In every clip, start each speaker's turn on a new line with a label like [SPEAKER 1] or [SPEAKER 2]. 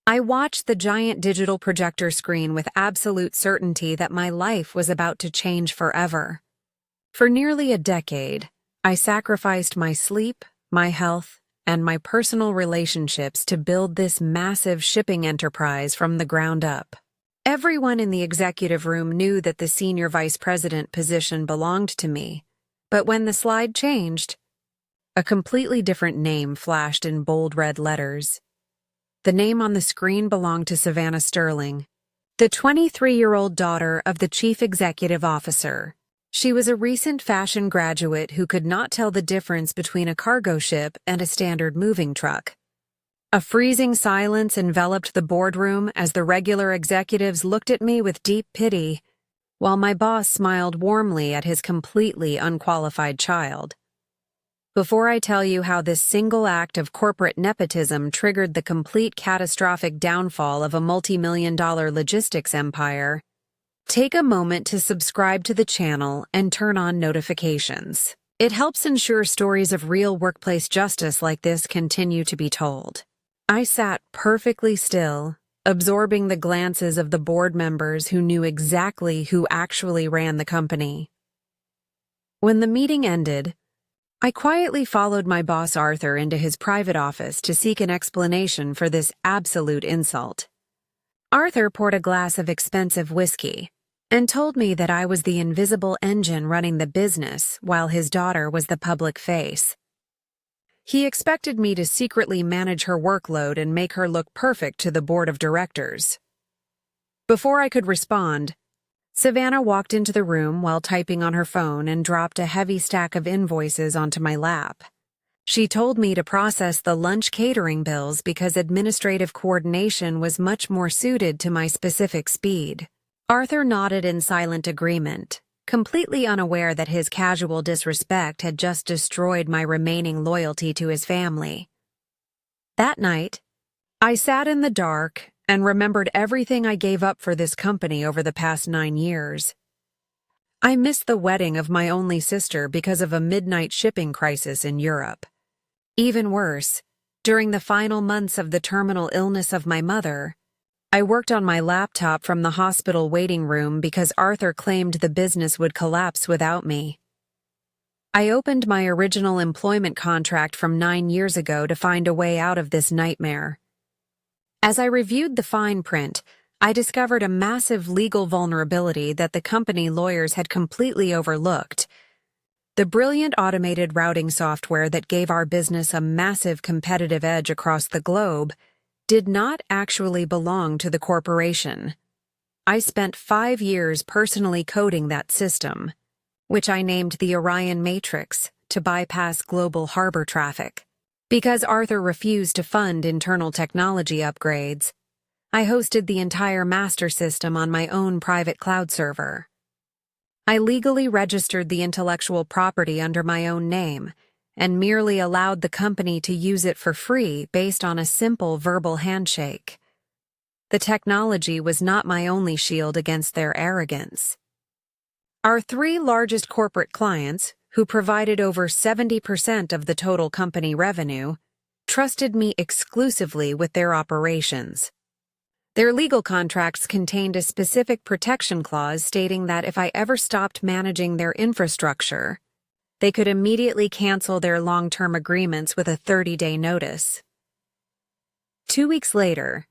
[SPEAKER 1] I watched the giant digital projector screen with absolute certainty that my life was about to change forever. For nearly a decade, I sacrificed my sleep, my health, and my personal relationships to build this massive shipping enterprise from the ground up. Everyone in the executive room knew that the senior vice president position belonged to me, but when the slide changed, a completely different name flashed in bold red letters. The name on the screen belonged to Savannah Sterling, the 23-year-old daughter of the chief executive officer. She was a recent fashion graduate who could not tell the difference between a cargo ship and a standard moving truck. A freezing silence enveloped the boardroom as the regular executives looked at me with deep pity, while my boss smiled warmly at his completely unqualified child. Before I tell you how this single act of corporate nepotism triggered the complete catastrophic downfall of a multi-million-dollar logistics empire, take a moment to subscribe to the channel and turn on notifications. It helps ensure stories of real workplace justice like this continue to be told. I sat perfectly still, absorbing the glances of the board members who knew exactly who actually ran the company. When the meeting ended, I quietly followed my boss Arthur into his private office to seek an explanation for this absolute insult. Arthur poured a glass of expensive whiskey and told me that I was the invisible engine running the business while his daughter was the public face. He expected me to secretly manage her workload and make her look perfect to the board of directors. Before I could respond, Savannah walked into the room while typing on her phone and dropped a heavy stack of invoices onto my lap. She told me to process the lunch catering bills because administrative coordination was much more suited to my specific speed. Arthur nodded in silent agreement, completely unaware that his casual disrespect had just destroyed my remaining loyalty to his family. That night, I sat in the dark and remembered everything I gave up for this company over the past 9 years. I missed the wedding of my only sister because of a midnight shipping crisis in Europe. Even worse, during the final months of the terminal illness of my mother, I worked on my laptop from the hospital waiting room because Arthur claimed the business would collapse without me. I opened my original employment contract from 9 years ago to find a way out of this nightmare. As I reviewed the fine print, I discovered a massive legal vulnerability that the company lawyers had completely overlooked. The brilliant automated routing software that gave our business a massive competitive edge across the globe did not actually belong to the corporation. I spent 5 years personally coding that system, which I named the Orion Matrix, to bypass global harbor traffic. Because Arthur refused to fund internal technology upgrades, I hosted the entire master system on my own private cloud server. I legally registered the intellectual property under my own name and merely allowed the company to use it for free based on a simple verbal handshake. The technology was not my only shield against their arrogance. Our 3 largest corporate clients, who provided over 70% of the total company revenue, trusted me exclusively with their operations. Their legal contracts contained a specific protection clause stating that if I ever stopped managing their infrastructure, they could immediately cancel their long-term agreements with a 30-day notice. 2 weeks later,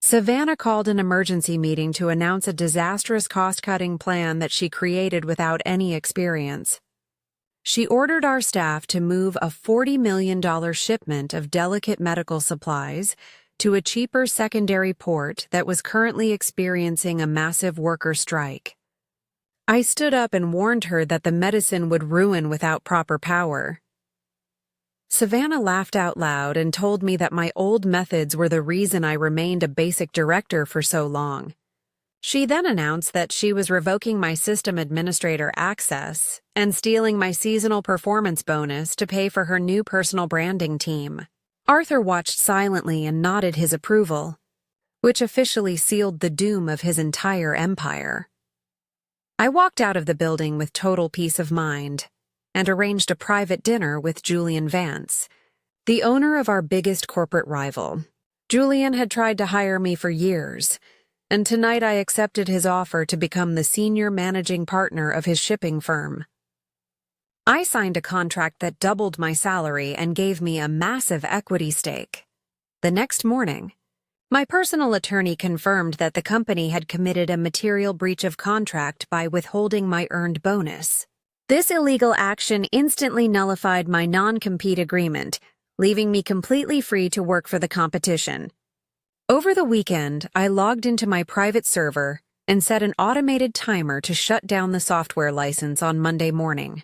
[SPEAKER 1] Savannah called an emergency meeting to announce a disastrous cost-cutting plan that she created without any experience. She ordered our staff to move a $40 million shipment of delicate medical supplies to a cheaper secondary port that was currently experiencing a massive worker strike. I stood up and warned her that the medicine would ruin without proper power. Savannah laughed out loud and told me that my old methods were the reason I remained a basic director for so long. She then announced that she was revoking my system administrator access and stealing my seasonal performance bonus to pay for her new personal branding team. Arthur watched silently and nodded his approval, which officially sealed the doom of his entire empire. I walked out of the building with total peace of mind and arranged a private dinner with Julian Vance, the owner of our biggest corporate rival. Julian had tried to hire me for years, and tonight I accepted his offer to become the senior managing partner of his shipping firm. I signed a contract that doubled my salary and gave me a massive equity stake. The next morning, my personal attorney confirmed that the company had committed a material breach of contract by withholding my earned bonus. This illegal action instantly nullified my non-compete agreement, leaving me completely free to work for the competition. Over the weekend, I logged into my private server and set an automated timer to shut down the software license on Monday morning.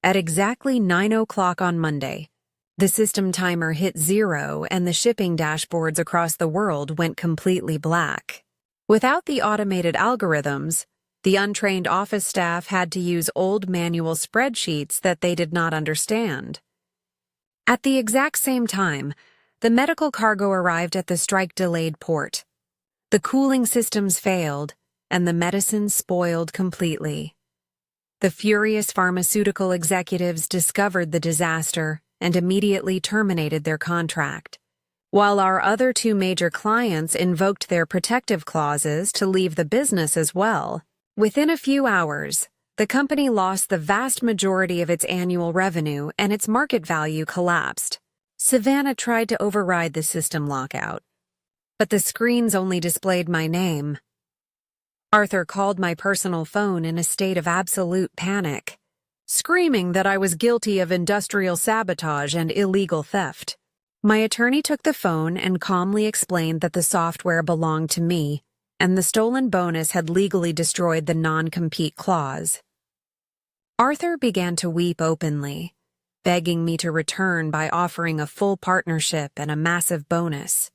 [SPEAKER 1] At exactly 9 o'clock on Monday, the system timer hit 0 and the shipping dashboards across the world went completely black. Without the automated algorithms, the untrained office staff had to use old manual spreadsheets that they did not understand. At the exact same time, the medical cargo arrived at the strike-delayed port. The cooling systems failed, and the medicine spoiled completely. The furious pharmaceutical executives discovered the disaster and immediately terminated their contract, while our other two major clients invoked their protective clauses to leave the business as well. Within a few hours, the company lost the vast majority of its annual revenue and its market value collapsed. SAVANNAH tried to override the system lockout, but the screens only displayed my name. Arthur called my personal phone in a state of absolute panic, screaming that I was guilty of industrial sabotage and illegal theft. My attorney took the phone and calmly explained that the software belonged to me, and the stolen bonus had legally destroyed the non-compete clause. Arthur began to weep openly, begging me to return by offering a full partnership and a massive bonus.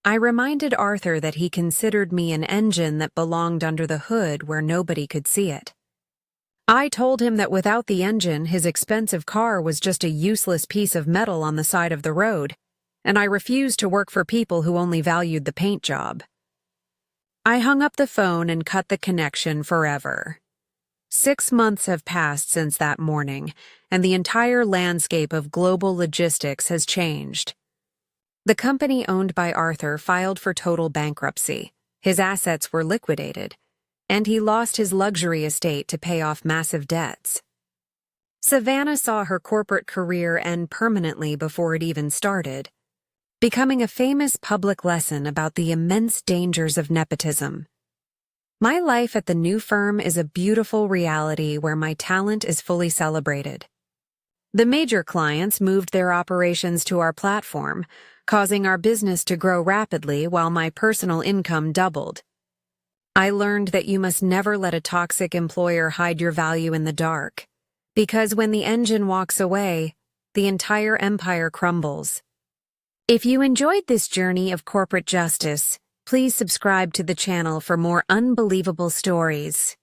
[SPEAKER 1] I reminded Arthur that he considered me an engine that belonged under the hood where nobody could see it. I told him that without the engine, his expensive car was just a useless piece of metal on the side of the road, and I refused to work for people who only valued the paint job. I hung up the phone and cut the connection forever. 6 months have passed since that morning, and the entire landscape of global logistics has changed. The company owned by Arthur filed for total bankruptcy. His assets were liquidated, and he lost his luxury estate to pay off massive debts. SAVANNAH saw her corporate career end permanently before it even started, becoming a famous public lesson about the immense dangers of nepotism. My life at the new firm is a beautiful reality where my talent is fully celebrated. The major clients moved their operations to our platform, causing our business to grow rapidly while my personal income doubled. I learned that you must never let a toxic employer hide your value in the dark, because when the engine walks away, the entire empire crumbles. If you enjoyed this journey of corporate justice, please subscribe to the channel for more unbelievable stories.